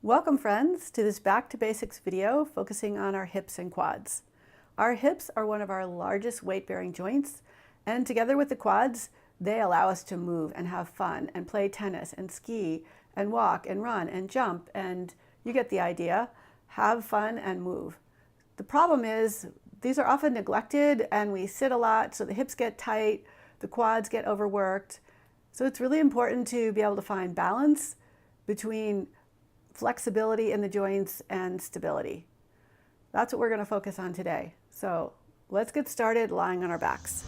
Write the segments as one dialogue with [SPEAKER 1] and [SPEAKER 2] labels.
[SPEAKER 1] Welcome friends to this Back to Basics video focusing on our hips and quads. Our hips are one of our largest weight-bearing joints, and together with the quads, they allow us to move and have fun and play tennis and ski and walk and run and jump, and you get the idea. Have fun and move. The problem is these are often neglected and we sit a lot, so the hips get tight, the quads get overworked. So it's really important to be able to find balance between flexibility in the joints and stability. That's what we're going to focus on today. So let's get started lying on our backs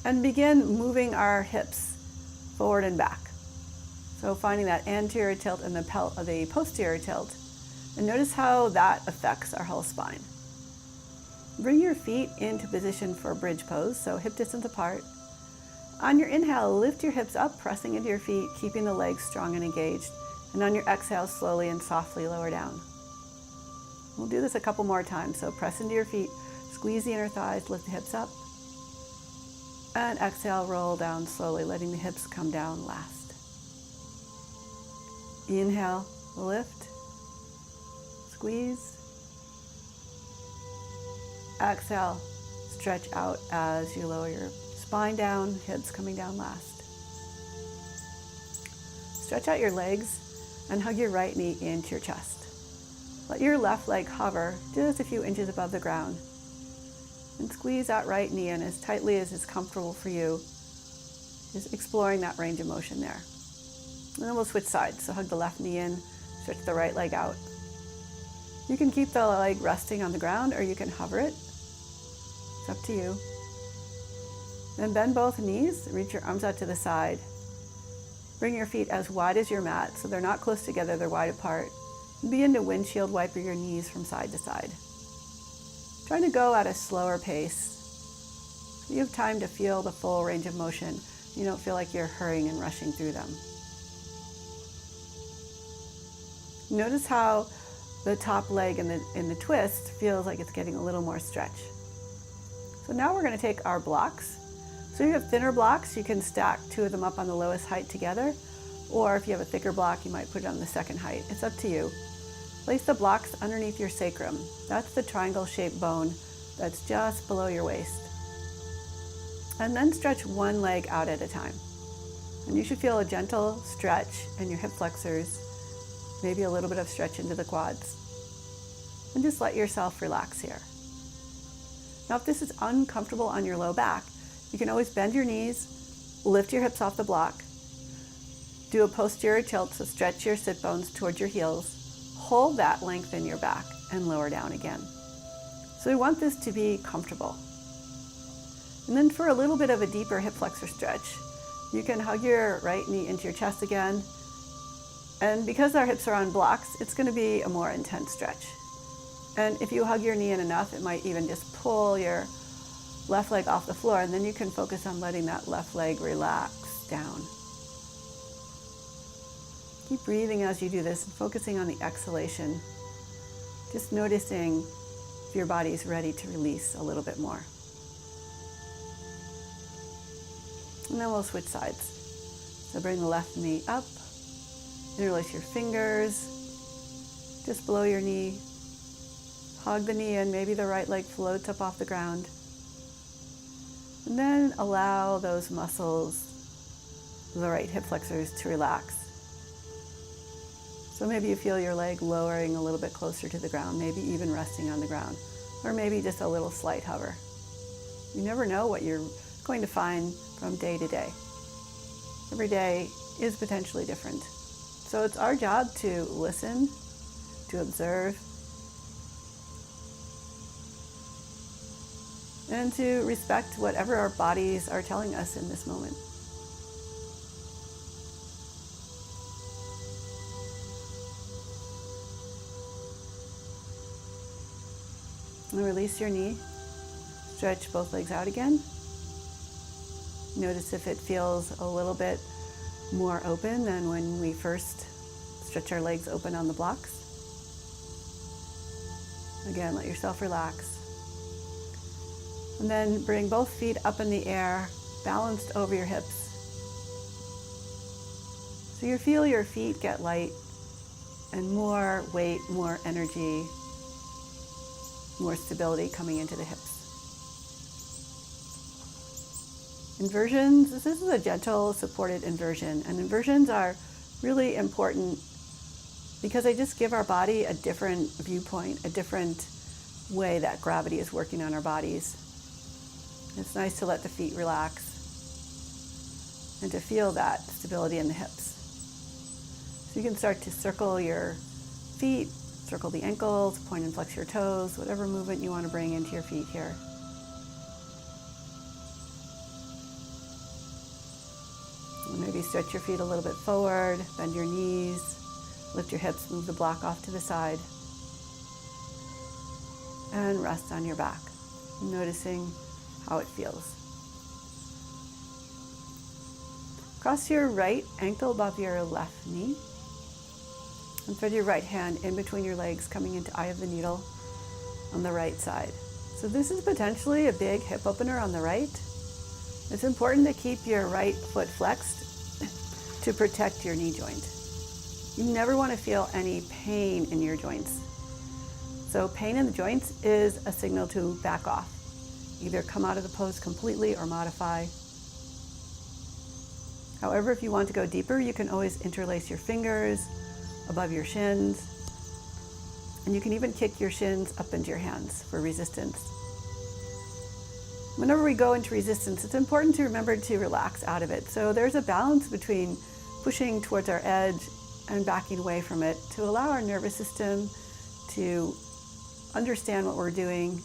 [SPEAKER 1] and begin moving our hips forward and back. So finding that anterior tilt and the posterior tilt, and notice how that affects our whole spine. Bring your feet into position for a bridge pose, so hip distance apart. On your inhale, lift your hips up, pressing into your feet, keeping the legs strong and engaged. And on your exhale, slowly and softly lower down. We'll do this a couple more times. So press into your feet, squeeze the inner thighs, lift the hips up. And exhale, roll down slowly, letting the hips come down last. Inhale, lift, squeeze. Exhale, stretch out as you lower your spine down, hips coming down last. Stretch out your legs and hug your right knee into your chest. Let your left leg hover just a few inches above the ground. And squeeze that right knee in as tightly as is comfortable for you. Just exploring that range of motion there. And then we'll switch sides. So hug the left knee in, stretch the right leg out. You can keep the leg resting on the ground or you can hover it. It's up to you. Then bend both knees, reach your arms out to the side. Bring your feet as wide as your mat, so they're not close together, they're wide apart. And begin to windshield wiper your knees from side to side. Trying to go at a slower pace, so you have time to feel the full range of motion. You don't feel like you're hurrying and rushing through them. Notice how the top leg in the twist feels like it's getting a little more stretch. So now we're going to take our blocks. So you have thinner blocks, you can stack two of them up on the lowest height together, or if you have a thicker block, you might put it on the second height. It's up to you. Place the blocks underneath your sacrum. That's the triangle-shaped bone that's just below your waist. And then stretch one leg out at a time. And you should feel a gentle stretch in your hip flexors, maybe a little bit of stretch into the quads. And just let yourself relax here. Now, if this is uncomfortable on your low back, you can always bend your knees, lift your hips off the block, do a posterior tilt, so stretch your sit bones towards your heels, hold that length in your back, and lower down again. So we want this to be comfortable. And then for a little bit of a deeper hip flexor stretch, you can hug your right knee into your chest again. And because our hips are on blocks, it's going to be a more intense stretch. And if you hug your knee in enough, it might even just pull your left leg off the floor, and then you can focus on letting that left leg relax down. Keep breathing as you do this and focusing on the exhalation. Just noticing if your body is ready to release a little bit more. And then we'll switch sides. So bring the left knee up, interlace your fingers just below your knee. Hug the knee in, maybe the right leg floats up off the ground. And then allow those muscles, the right hip flexors, to relax. So maybe you feel your leg lowering a little bit closer to the ground, maybe even resting on the ground, or maybe just a little slight hover. You never know what you're going to find from day to day. Every day is potentially different. So it's our job to listen, to observe, and to respect whatever our bodies are telling us in this moment. And release your knee. Stretch both legs out again. Notice if it feels a little bit more open than when we first stretch our legs open on the blocks. Again, let yourself relax. And then bring both feet up in the air, balanced over your hips. So you feel your feet get light and more weight, more energy, more stability coming into the hips. Inversions, this is a gentle supported inversion, and inversions are really important because they just give our body a different viewpoint, a different way that gravity is working on our bodies. It's nice to let the feet relax and to feel that stability in the hips. So you can start to circle your feet, circle the ankles, point and flex your toes, whatever movement you want to bring into your feet here. Maybe stretch your feet a little bit forward, bend your knees, lift your hips, move the block off to the side, and rest on your back, noticing how it feels. Cross your right ankle above your left knee, and thread your right hand in between your legs, coming into eye of the needle on the right side. So this is potentially a big hip opener on the right. It's important to keep your right foot flexed to protect your knee joint. You never want to feel any pain in your joints. So pain in the joints is a signal to back off. Either come out of the pose completely or modify. However, if you want to go deeper, you can always interlace your fingers above your shins, and you can even kick your shins up into your hands for resistance. Whenever we go into resistance, it's important to remember to relax out of it. So there's a balance between pushing towards our edge and backing away from it to allow our nervous system to understand what we're doing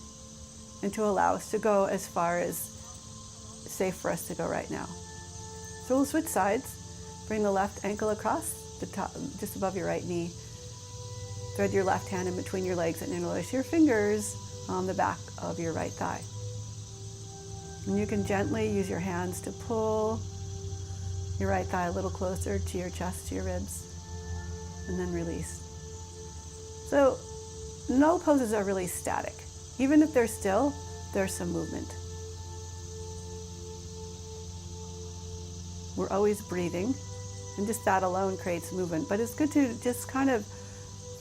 [SPEAKER 1] and to allow us to go as far as safe for us to go right now. So we'll switch sides. Bring the left ankle across the top, just above your right knee. Thread your left hand in between your legs and interlace your fingers on the back of your right thigh. And you can gently use your hands to pull your right thigh a little closer to your chest, to your ribs, and then release. So no poses are really static. Even if they're still, there's some movement. We're always breathing, and just that alone creates movement. But it's good to just kind of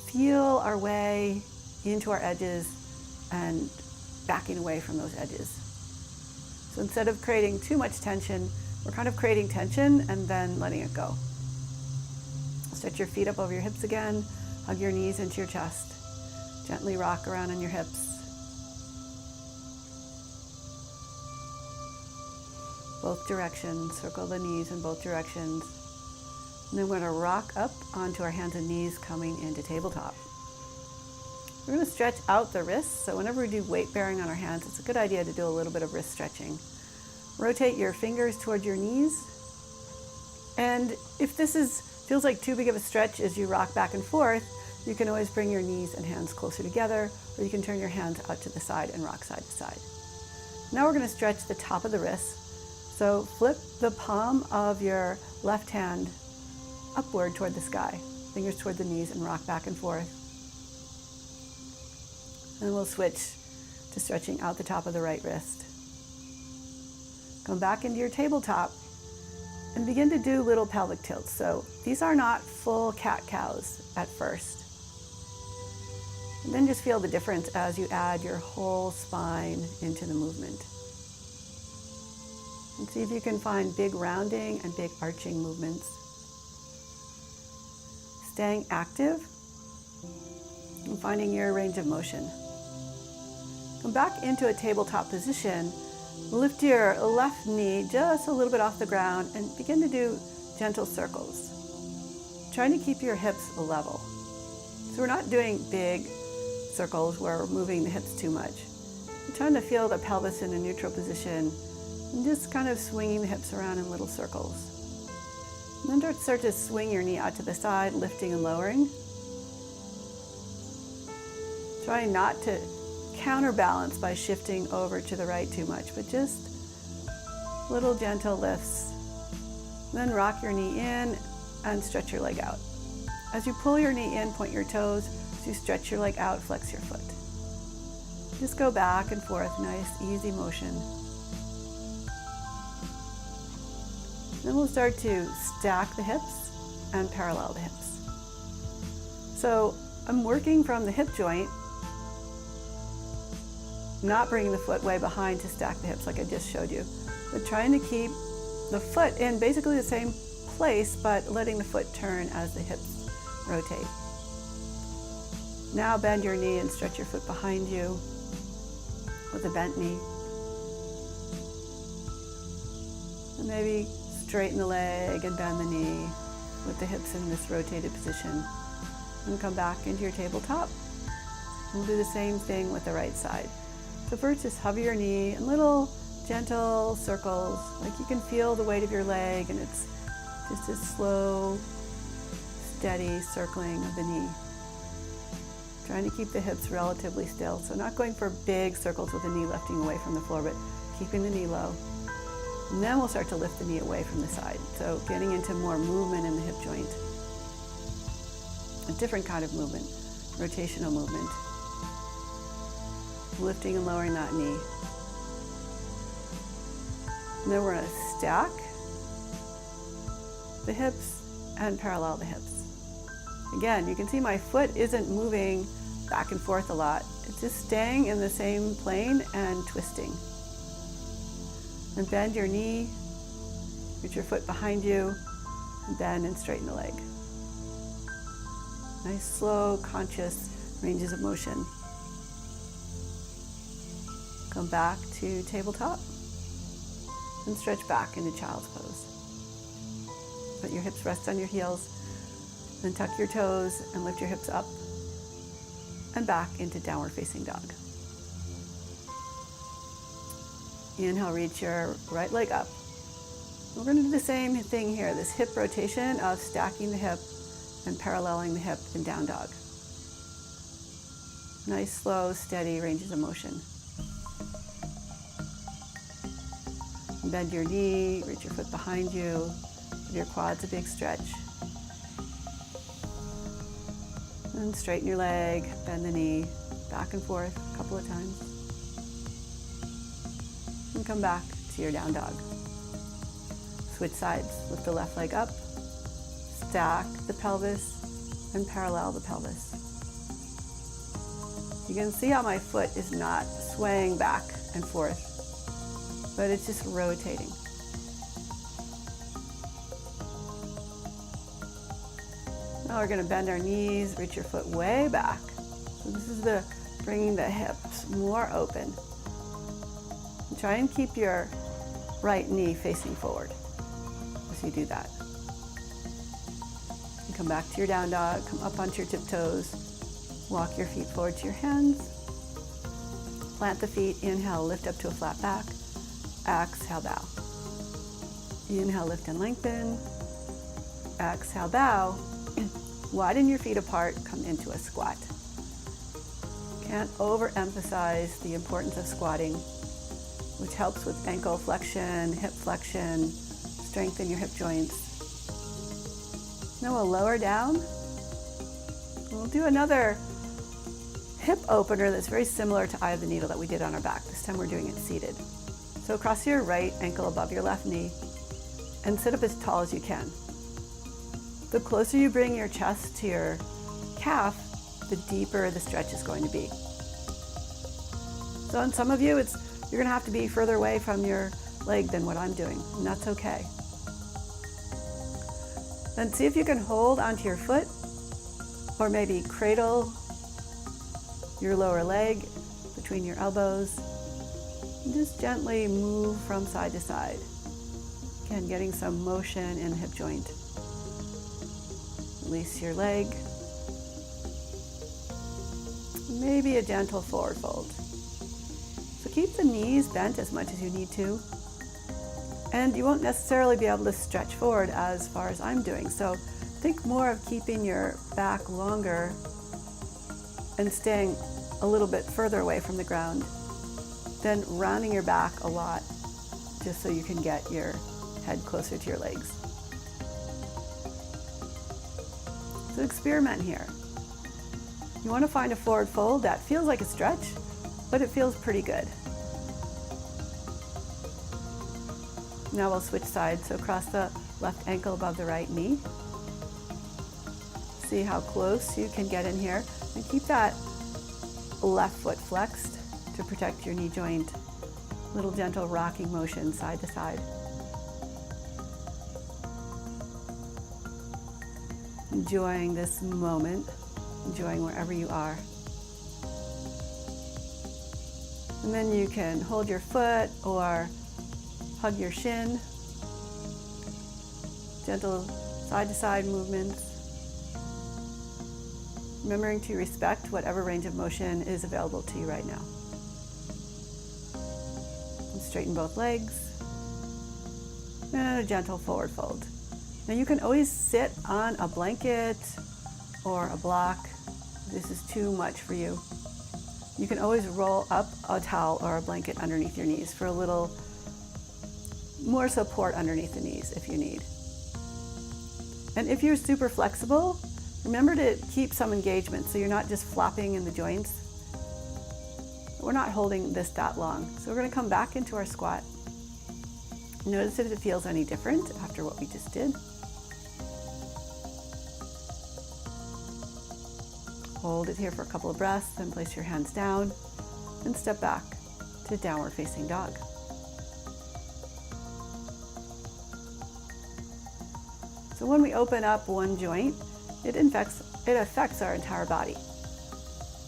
[SPEAKER 1] feel our way into our edges and backing away from those edges. So instead of creating too much tension, we're kind of creating tension and then letting it go. Stretch your feet up over your hips again. Hug your knees into your chest. Gently rock around on your hips. Both directions. Circle the knees in both directions. And then we're going to rock up onto our hands and knees, coming into tabletop. We're going to stretch out the wrists. So whenever we do weight bearing on our hands, it's a good idea to do a little bit of wrist stretching. Rotate your fingers toward your knees. And if this feels like too big of a stretch as you rock back and forth, you can always bring your knees and hands closer together, or you can turn your hands out to the side and rock side to side. Now we're going to stretch the top of the wrists. So flip the palm of your left hand upward toward the sky, fingers toward the knees, and rock back and forth. And we'll switch to stretching out the top of the right wrist. Come back into your tabletop and begin to do little pelvic tilts. So these are not full cat-cows at first. And then just feel the difference as you add your whole spine into the movement. And see if you can find big rounding and big arching movements. Staying active and finding your range of motion. Come back into a tabletop position. Lift your left knee just a little bit off the ground and begin to do gentle circles. Trying to keep your hips level. So we're not doing big circles where we're moving the hips too much. We're trying to feel the pelvis in a neutral position and just kind of swinging the hips around in little circles. And then start to swing your knee out to the side, lifting and lowering. Trying not to counterbalance by shifting over to the right too much, but just little gentle lifts. Then rock your knee in and stretch your leg out. As you pull your knee in, point your toes. As you stretch your leg out, flex your foot. Just go back and forth, nice, easy motion. Then we'll start to stack the hips and parallel the hips. So I'm working from the hip joint, not bringing the foot way behind to stack the hips like I just showed you, but trying to keep the foot in basically the same place, but letting the foot turn as the hips rotate. Now bend your knee and stretch your foot behind you with a bent knee. And maybe straighten the leg and bend the knee with the hips in this rotated position. And come back into your tabletop. We'll do the same thing with the right side. So first, just hover your knee in little gentle circles, like you can feel the weight of your leg, and it's just a slow, steady circling of the knee. Trying to keep the hips relatively still, so not going for big circles with the knee lifting away from the floor, but keeping the knee low. And then we'll start to lift the knee away from the side, so getting into more movement in the hip joint. A different kind of movement, rotational movement. Lifting and lowering that knee. And then we're going to stack the hips and parallel the hips. Again, you can see my foot isn't moving back and forth a lot. It's just staying in the same plane and twisting. And bend your knee, reach your foot behind you, and bend and straighten the leg. Nice, slow, conscious ranges of motion. Come back to tabletop and stretch back into child's pose. Let your hips rest on your heels, then tuck your toes and lift your hips up and back into downward facing dog. Inhale, reach your right leg up. We're going to do the same thing here, this hip rotation of stacking the hip and paralleling the hip in down dog. Nice, slow, steady ranges of motion. Bend your knee, reach your foot behind you, give your quads a big stretch. And straighten your leg, bend the knee, back and forth a couple of times. And come back to your down dog. Switch sides, lift the left leg up, stack the pelvis, and parallel the pelvis. You can see how my foot is not swaying back and forth, but it's just rotating. Now we're going to bend our knees, reach your foot way back. So this is the bringing the hips more open. And try and keep your right knee facing forward as you do that. And come back to your down dog, come up onto your tiptoes, walk your feet forward to your hands, plant the feet, inhale, lift up to a flat back, exhale, bow. Inhale, lift and lengthen, exhale, bow. Widen your feet apart, come into a squat. Can't overemphasize the importance of squatting, which helps with ankle flexion, hip flexion, strengthen your hip joints. Now we'll lower down. We'll do another hip opener that's very similar to eye of the needle that we did on our back. This time we're doing it seated. So cross your right ankle above your left knee and sit up as tall as you can. The closer you bring your chest to your calf, the deeper the stretch is going to be. So on some of you, you're going to have to be further away from your leg than what I'm doing, and that's okay. Then see if you can hold onto your foot, or maybe cradle your lower leg between your elbows, and just gently move from side to side. Again, getting some motion in the hip joint. Release your leg. Maybe a gentle forward fold. So keep the knees bent as much as you need to. And you won't necessarily be able to stretch forward as far as I'm doing. So think more of keeping your back longer and staying a little bit further away from the ground, then rounding your back a lot just so you can get your head closer to your legs. So experiment here. You want to find a forward fold that feels like a stretch, but it feels pretty good. Now we'll switch sides. So cross the left ankle above the right knee. See how close you can get in here, and keep that left foot flexed to protect your knee joint. Little gentle rocking motion side to side. Enjoying this moment, enjoying wherever you are. And then you can hold your foot or hug your shin. Gentle side to side movements. Remembering to respect whatever range of motion is available to you right now. And straighten both legs. And a gentle forward fold. Now you can always sit on a blanket or a block. This is too much for you. You can always roll up a towel or a blanket underneath your knees for a little more support underneath the knees if you need. And if you're super flexible, remember to keep some engagement so you're not just flopping in the joints. We're not holding this that long. So we're going to come back into our squat. Notice if it feels any different after what we just did. Hold it here for a couple of breaths, then place your hands down and step back to downward facing dog. So when we open up one joint, it affects our entire body.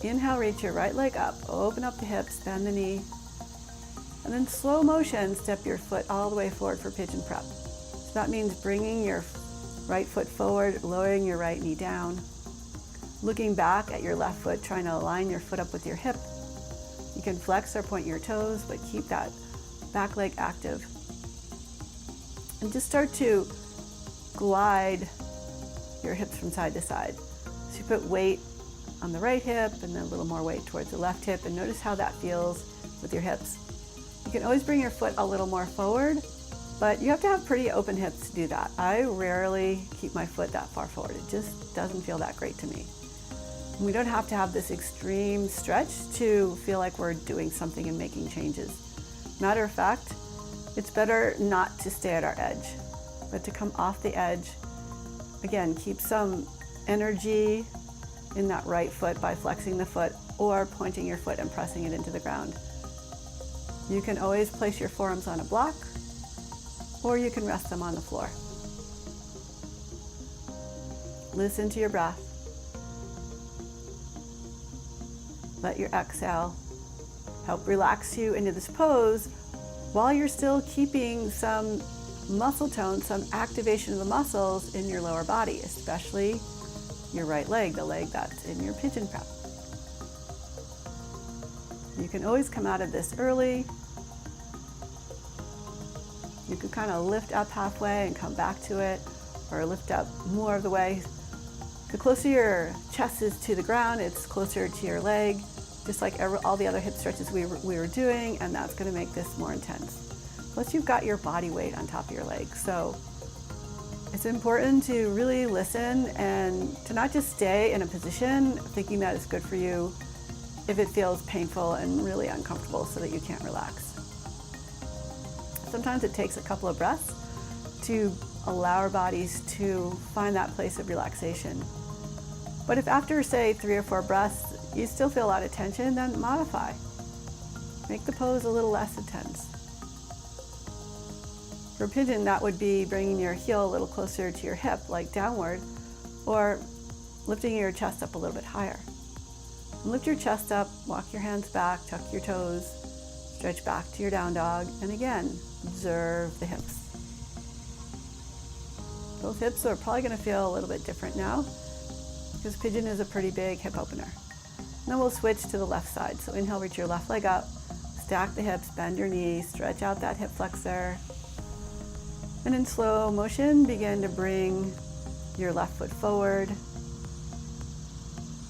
[SPEAKER 1] Inhale, reach your right leg up, open up the hips, bend the knee, and then slow motion, step your foot all the way forward for Pigeon Prep. So that means bringing your right foot forward, lowering your right knee down, looking back at your left foot, trying to align your foot up with your hip. You can flex or point your toes, but keep that back leg active. And just start to glide your hips from side to side. So you put weight on the right hip and then a little more weight towards the left hip, and notice how that feels with your hips. You can always bring your foot a little more forward, but you have to have pretty open hips to do that. I rarely keep my foot that far forward. It just doesn't feel that great to me. We don't have to have this extreme stretch to feel like we're doing something and making changes. Matter of fact, it's better not to stay at our edge, but to come off the edge. Again, keep some energy in that right foot by flexing the foot or pointing your foot and pressing it into the ground. You can always place your forearms on a block, or you can rest them on the floor. Listen to your breath. Let your exhale help relax you into this pose while you're still keeping some muscle tone, some activation of the muscles in your lower body, especially your right leg, the leg that's in your Pigeon Prep. You can always come out of this early. You can kind of lift up halfway and come back to it, or lift up more of the way. The closer your chest is to the ground, it's closer to your leg, just like all the other hip stretches we were doing, and that's going to make this more intense. Plus you've got your body weight on top of your leg. So it's important to really listen and to not just stay in a position thinking that it's good for you if it feels painful and really uncomfortable so that you can't relax. Sometimes it takes a couple of breaths to allow our bodies to find that place of relaxation. But if after, say, 3 or 4 breaths, you still feel a lot of tension, then modify. Make the pose a little less intense. For pigeon, that would be bringing your heel a little closer to your hip, like downward, or lifting your chest up a little bit higher. And lift your chest up, walk your hands back, tuck your toes, stretch back to your down dog, and again, observe the hips. Both hips are probably going to feel a little bit different now because pigeon is a pretty big hip opener. And then we'll switch to the left side. So inhale, reach your left leg up, stack the hips, bend your knees, stretch out that hip flexor. And in slow motion, begin to bring your left foot forward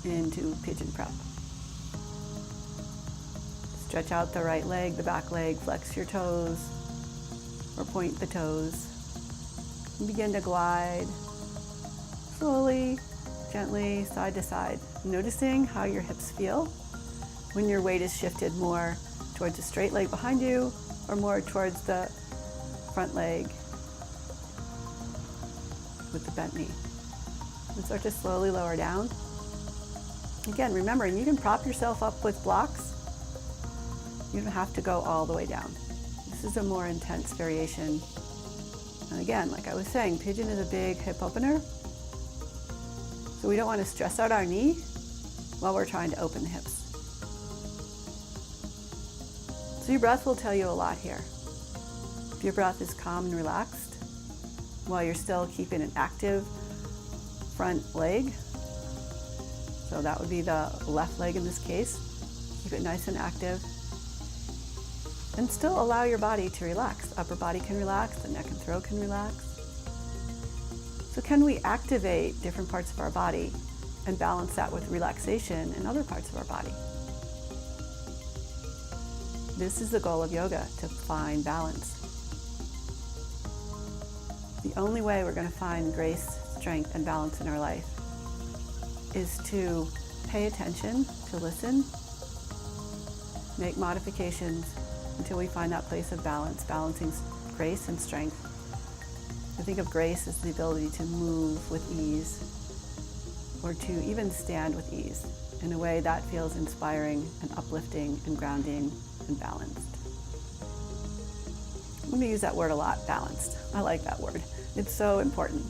[SPEAKER 1] into Pigeon Prep. Stretch out the right leg, the back leg, flex your toes or point the toes. And begin to glide slowly, gently, side to side, noticing how your hips feel when your weight is shifted more towards the straight leg behind you or more towards the front leg with the bent knee. and start to slowly lower down. Again, remembering you can prop yourself up with blocks. You don't have to go all the way down. This is a more intense variation. And again, like I was saying, pigeon is a big hip opener. So we don't want to stress out our knee while we're trying to open the hips. So your breath will tell you a lot here. If your breath is calm and relaxed, while you're still keeping an active front leg, so that would be the left leg in this case, keep it nice and active, and still allow your body to relax. The upper body can relax, the neck and throat can relax. So can we activate different parts of our body and balance that with relaxation in other parts of our body? This is the goal of yoga, to find balance. The only way we're going to find grace, strength, and balance in our life is to pay attention, to listen, make modifications until we find that place of balance, balancing grace and strength. I think of grace as the ability to move with ease, or to even stand with ease in a way that feels inspiring and uplifting and grounding and balanced. I'm going to use that word a lot, balanced. I like that word. It's so important.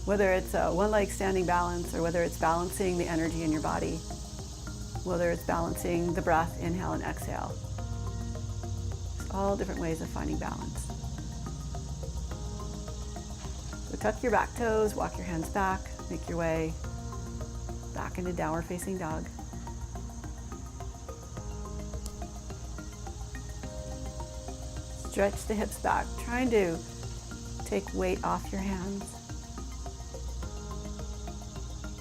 [SPEAKER 1] Whether it's a one leg standing balance, or whether it's balancing the energy in your body, whether it's balancing the breath, inhale and exhale. It's all different ways of finding balance. So tuck your back toes, walk your hands back, make your way back into downward facing dog. Stretch the hips back, trying to take weight off your hands.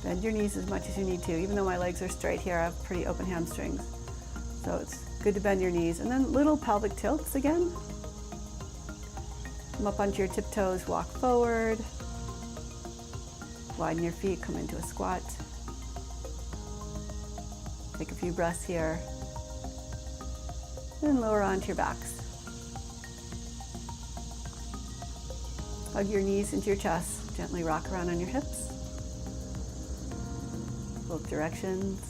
[SPEAKER 1] Bend your knees as much as you need to. Even though my legs are straight here, I have pretty open hamstrings. So it's good to bend your knees. And then little pelvic tilts again. Come up onto your tiptoes, walk forward. Widen your feet, come into a squat. Take a few breaths here. And lower onto your backs. Hug your knees into your chest. Gently rock around on your hips. Both directions.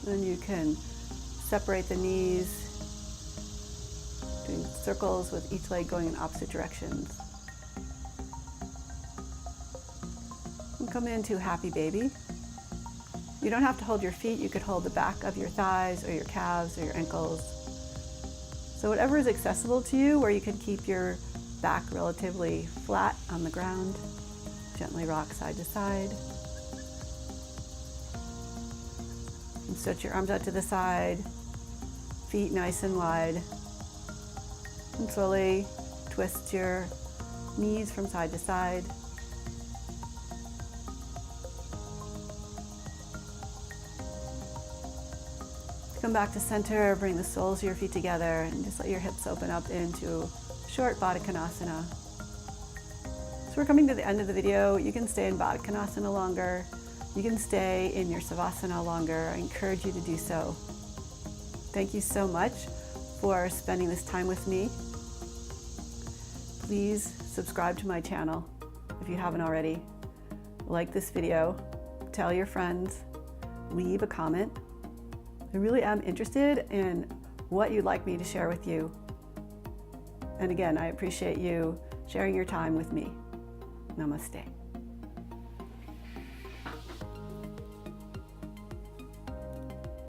[SPEAKER 1] Then you can separate the knees, doing circles with each leg going in opposite directions. And come into happy baby. You don't have to hold your feet. You could hold the back of your thighs or your calves or your ankles. So whatever is accessible to you, where you can keep your back relatively flat on the ground. Gently rock side to side. And stretch your arms out to the side, feet nice and wide. And slowly twist your knees from side to side. Come back to center, bring the soles of your feet together, and just let your hips open up into short Baddha Konasana. So we're coming to the end of the video. You can stay in Baddha Konasana longer. You can stay in your Savasana longer. I encourage you to do so. Thank you so much for spending this time with me. Please subscribe to my channel if you haven't already. Like this video, tell your friends, leave a comment. I really am interested in what you'd like me to share with you. And again, I appreciate you sharing your time with me. Namaste.